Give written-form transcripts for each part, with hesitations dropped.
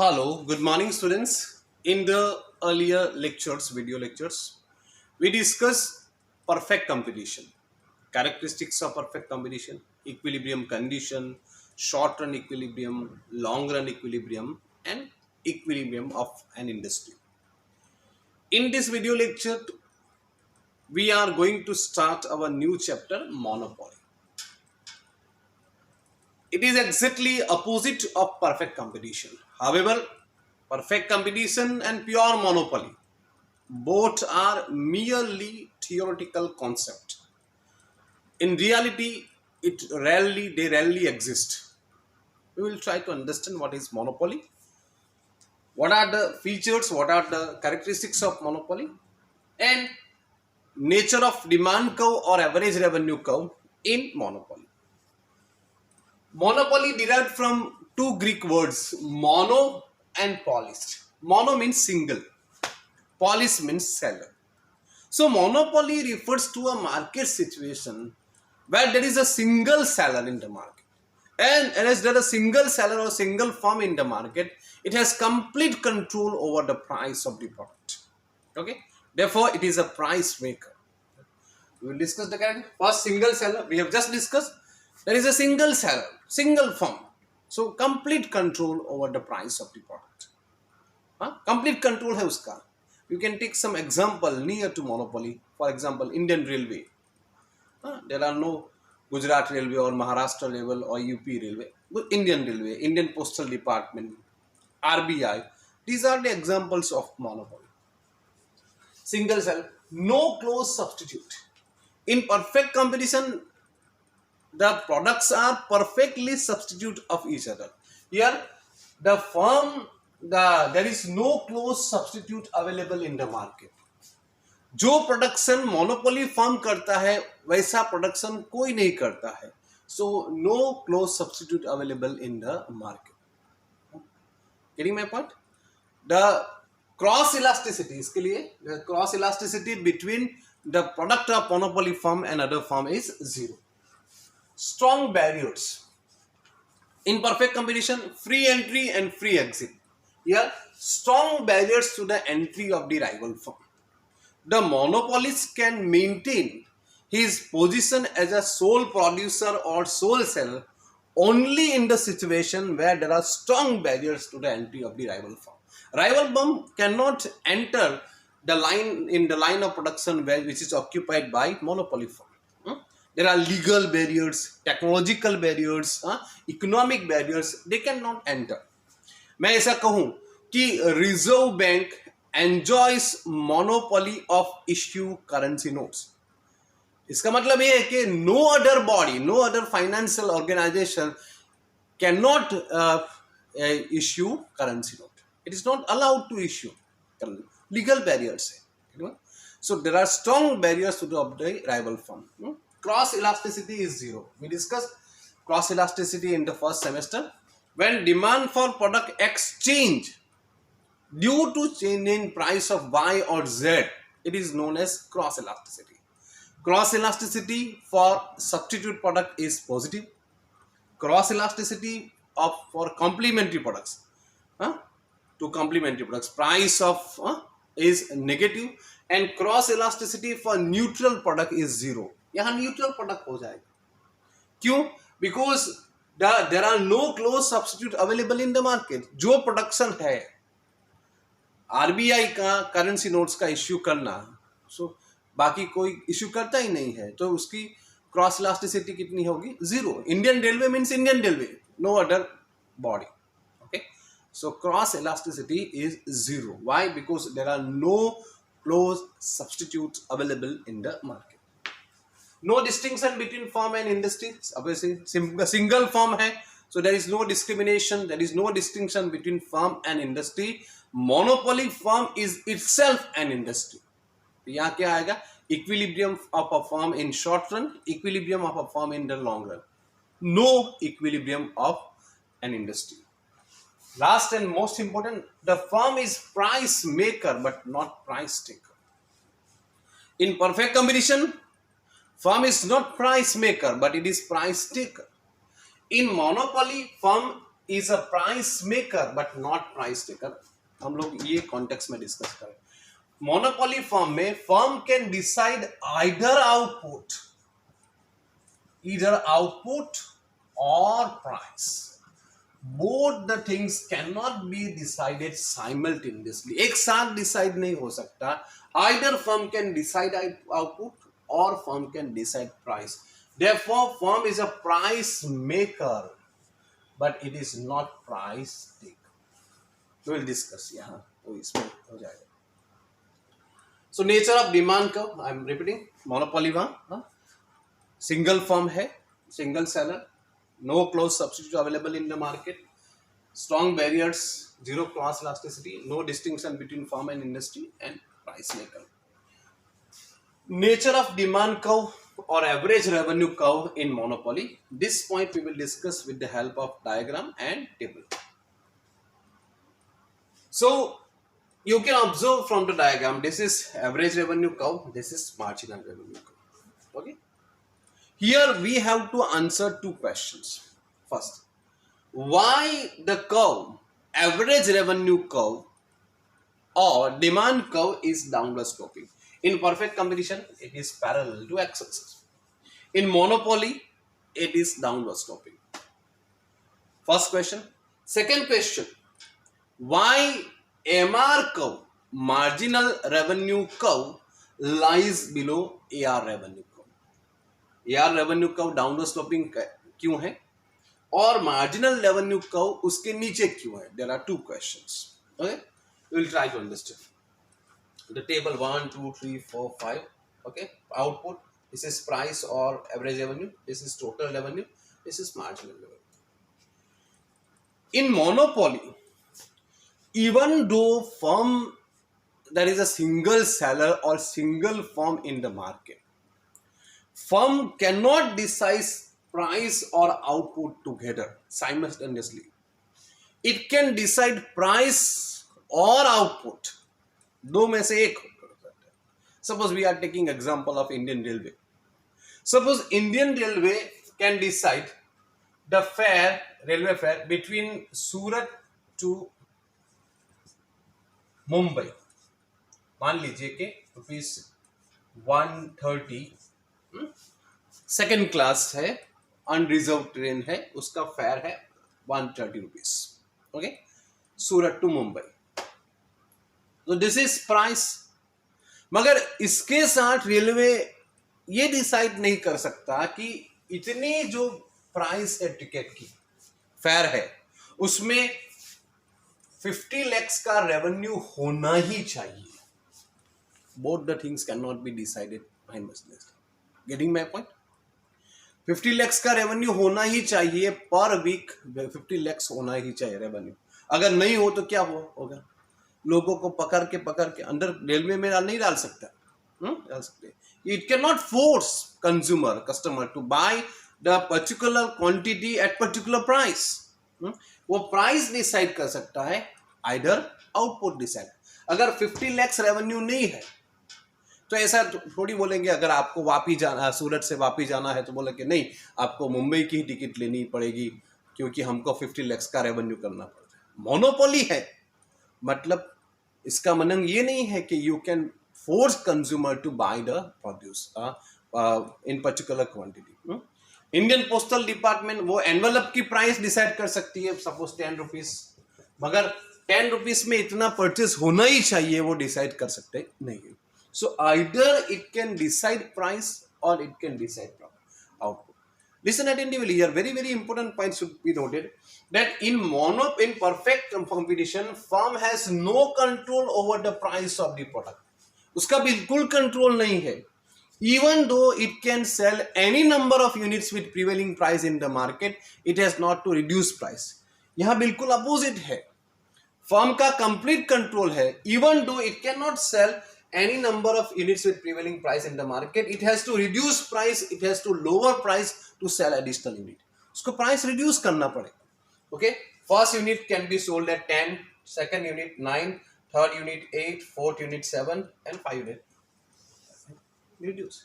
Hello, good morning, students. In the earlier lectures, video lectures, we discussed perfect competition, characteristics of perfect competition, equilibrium condition, short run equilibrium, long run equilibrium, and equilibrium of an industry. In this video lecture, we are going to start our new chapter, monopoly. It is exactly opposite of perfect competition. However, perfect competition and pure monopoly both are merely theoretical concept. In reality, they rarely exist. We will try to understand what is monopoly, what are the features, what are the characteristics of monopoly, and nature of demand curve or average revenue curve in monopoly. Monopoly derived from two Greek words, mono and polis. Mono means single, polis means seller. So monopoly refers to a market situation where there is a single seller in the market. And as there is a single seller or single firm in the market, it has complete control over the price of the product. Okay. Therefore, it is a price maker. We will discuss the character. First, single seller. We have just discussed. There is a single seller, single firm. So complete control over the price of the product. Complete control है उसका. You can take some example near to monopoly. For example, Indian Railway. There are no Gujarat Railway or Maharashtra Railway or UP Railway. But Indian Railway, Indian Postal Department, RBI. These are the examples of monopoly. Single cell, no close substitute. In perfect competition, the products are perfectly substitute of each other. Here, the firm, there is no close substitute available in the market. जो production monopoly firm करता है वैसा production कोई नहीं करता है. So no close substitute available in the market. Getting my point. The cross elasticity, इसके लिए cross elasticity between the product of monopoly firm and other firm is zero. Strong barriers in perfect competition, free entry and free exit. Here, strong barriers to the entry of the rival firm. The monopolist can maintain his position as a sole producer or sole seller only in the situation where there are strong barriers to the entry of the rival firm. Rival firm cannot enter the line in the line of production which is occupied by monopoly firm. There are legal barriers, technological barriers, economic barriers. They cannot enter. मैं ऐसा कहूं कि reserve bank enjoys monopoly of issue currency notes. इसका मतलब ये है कि no other body, no other financial organization cannot issue currency note. It is not allowed to issue. Legal barriers. So there are strong barriers to the rival firm. Cross elasticity is zero. We discussed cross elasticity in the first semester. When demand for product X change due to change in price of Y or Z, it is known as cross elasticity. Cross elasticity for substitute product is positive. Cross elasticity for complementary products, to complementary products, price of is negative, and cross elasticity for neutral product is zero. यहाँ neutral product हो जाएगा. क्यों? Because there are no close substitute available in the market. जो production है RBI का currency notes का issue करना, so बाकी कोई इश्यू करता ही नहीं है, तो उसकी क्रॉस इलास्टिसिटी कितनी होगी? Zero. Indian railway means Indian railway, no other body. Okay, so cross elasticity is zero. Why? Because there are no close substitute available in the market. No distinction between firm and industry. Obviously, single firm है, so there is no discrimination. There is no distinction between firm and industry. Monopoly firm is itself an industry. यहाँ क्या आएगा? Equilibrium of a firm in short run, equilibrium of a firm in the long run. No equilibrium of an industry. Last and most important, the firm is price maker but not price taker. In perfect competition, firm is not price maker, but it is price taker. In monopoly, firm is a price maker but not price taker. हम लोग ये context में discuss करें. Monopoly firm में firm can decide either output or price. Both the things cannot be decided simultaneously. एक साथ decide नहीं हो सकता. Either firm can decide output or firm can decide price. Therefore, firm is a price maker, but it is not price taker. We will discuss. यहाँ तो इसमें हो जाएगा. So nature of demand curve. I am repeating. Monopoly वहाँ single firm है, single seller, no close substitute available in the market, strong barriers, zero cross elasticity, no distinction between firm and industry and price maker. Nature of demand curve और average revenue curve in monopoly. This point we will discuss with the help of diagram and table. So you can observe from the diagram, this is average revenue curve, this is marginal revenue curve. Okay, here we have to answer two questions. First, why the curve, average revenue curve or demand curve is downward sloping? In perfect competition, it is parallel to x-axis. In monopoly, it is downward sloping. First question. Second question, why MR curve, marginal revenue curve, lies below AR revenue curve? AR revenue curve downward sloping क्यों है और marginal revenue curve उसके नीचे क्यों है? There are two questions. Okay, we will try to understand the table 1 2 3 4 5. Okay, output, this is price or average revenue, this is total revenue, this is marginal revenue. In monopoly, even though firm, there is a single seller or single firm in the market, firm cannot decide price or output together simultaneously. It can decide price or output. दो में से एक. Suppose we are taking example of Indian Railway. Suppose Indian Railway can decide the fare, railway fare between Surat to Mumbai. मान लीजिए कि ₹130 second class है, unreserved train है, उसका फेयर है ₹130. Okay, Surat to Mumbai. तो दिस इज प्राइस. मगर इसके साथ रेलवे ये डिसाइड नहीं कर सकता कि इतनी जो प्राइस है टिकट की, फेयर है, उसमें 50 lakhs का रेवेन्यू होना ही चाहिए. Both the things cannot be decided simultaneously. Getting my point? 50 lakhs का रेवेन्यू होना ही चाहिए पर वीक. 50 lakhs होना ही चाहिए रेवेन्यू. अगर नहीं हो तो क्या होगा? लोगों को पकड़ के अंदर रेलवे में नहीं डाल सकता. डाल सकते. It cannot force customer to buy the particular quantity at particular price. वो प्राइस डिसाइड कर सकता है, आइदर आउटपुट डिसाइड. अगर 50 lakhs रेवेन्यू नहीं है तो ऐसा थोड़ी बोलेंगे अगर आपको वापी जाना, सूरत से वापी जाना है तो बोले कि नहीं, आपको मुंबई की टिकट लेनी पड़ेगी क्योंकि हमको 50 lakhs का रेवेन्यू करना पड़ता है. मोनोपोली है, मतलब इसका मतलब ये नहीं है कि you can force consumer to buy the produce in particular quantity. Indian postal department वो एनवेलप की प्राइस डिसाइड कर सकती है, सपोज 10 रुपीज, मगर 10 रुपीज में इतना परचेज होना ही चाहिए वो डिसाइड कर सकते नहीं है. So either it can decide price और it can decide output. Listen attentively here. Very, very important point should be noted that in perfect competition, firm has no control over the price of the product. उसका बिल्कुल control नहीं है. Even though it can sell any number of units with prevailing price in the market, it has not to reduce price. यहाँ बिल्कुल opposite है. Firm का complete control है. Even though it cannot sell any number of units with prevailing price in the market, it has to reduce price, it has to lower price to sell additional unit. उसको price reduce करना पड़ेगा. Okay, first unit can be sold at 10, second unit 9, third unit 8, fourth unit 7 and 5 unit reduce.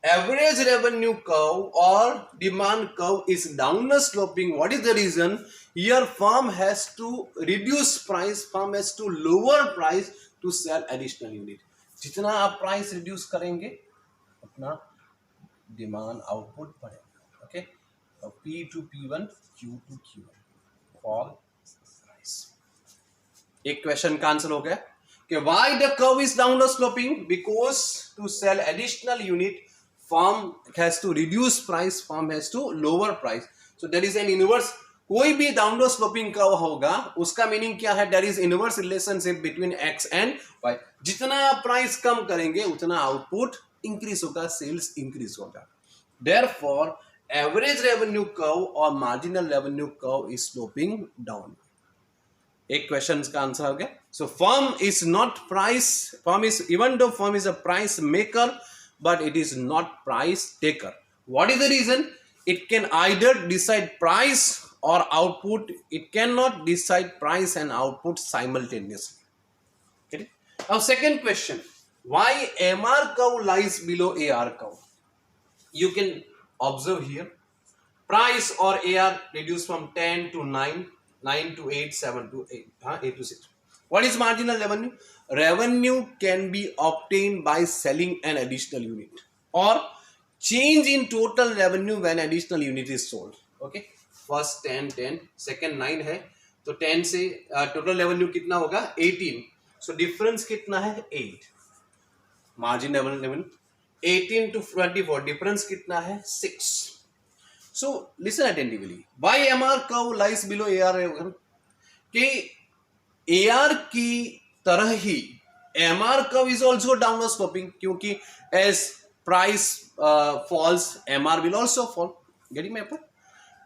average revenue curve or demand curve is downward sloping. What is the reason? Here firm has to reduce price, firm has to lower price to sell additional unit. जितना आप price reduce करेंगे अपना demand output बढ़ेगा. Okay, P to P1, Q to Q1, fall price. एक question का answer हो गया कि why the curve is downward sloping? Because to sell additional unit, firm has to reduce price, firm has to lower price. So there is an inverse. कोई भी downward sloping curve होगा उसका meaning क्या है? There is inverse relationship between X and Y. जितना आप price कम करेंगे उतना आउटपुट इंक्रीज होगा, सेल्स इंक्रीज होगा. देयरफॉर एवरेज रेवेन्यू कर्व और marginal revenue curve is sloping down. एक क्वेश्चन का आंसर हो गया. So firm is not price, firm is, even though firm is a price maker but it is not price taker. What is the reason? It can either decide price or output. It cannot decide price and output simultaneously. Okay? Now second question, why MR curve lies below AR curve? You can observe here, price or AR reduced from 10 to 9, 9 to 8, 7 to 8, 8 to 6. What is marginal revenue? Revenue can be obtained by selling an additional unit or change in total revenue when additional unit is sold. Okay, first 10 10, second 9 है तो 10 से total revenue कितना होगा? 18. So difference कितना है? 8. Margin revenue 18 to 24, difference कितना है? 6. So listen attentively. Why MR curve lies below AR? कि AR की तरह ही MR curve is also downward sloping, क्योंकि as price falls, MR will also fall. Getting my point?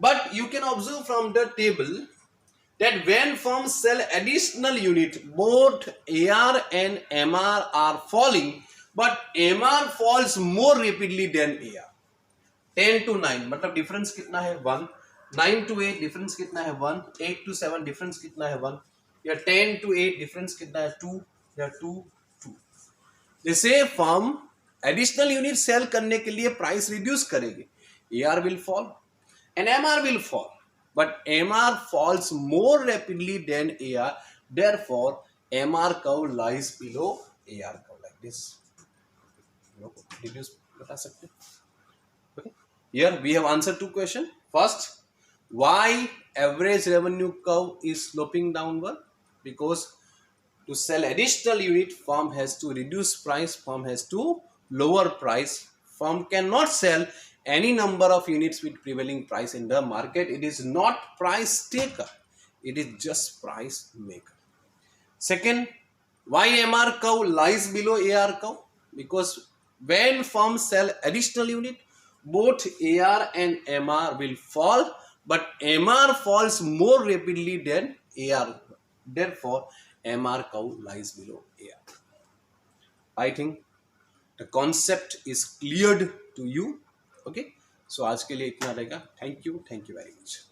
But you can observe from the table that when firms sell additional unit, both AR and MR are falling, but MR falls more rapidly than AR. 10 to 9 मतलब difference कितना है? 1. 9 to 8 difference कितना है? 1. 8 to 7 difference कितना है? 1. या 10 to 8 difference कितना है? 2. या 2 2. जैसे फर्म एडिशनल यूनिट सेल करने के लिए प्राइस रिड्यूस करेगी, AR will fall and MR will fall, but MR falls more rapidly than AR. Therefore MR curve lies below AR curve like this. Reduce बता सकते हैं. Okay, here we have answered two questions. First, why average revenue curve is sloping downward? Because to sell additional unit, firm has to reduce price, firm has to lower price. Firm cannot sell any number of units with prevailing price in the market. It is not price taker, it is just price maker. Second, why MR curve lies below AR curve? Because when firms sell additional unit, both AR and MR will fall, but MR falls more rapidly than AR. Therefore MR curve lies below AR. I think the concept is cleared to you. Okay, so आज के लिए इतना रहेगा. Thank you very much.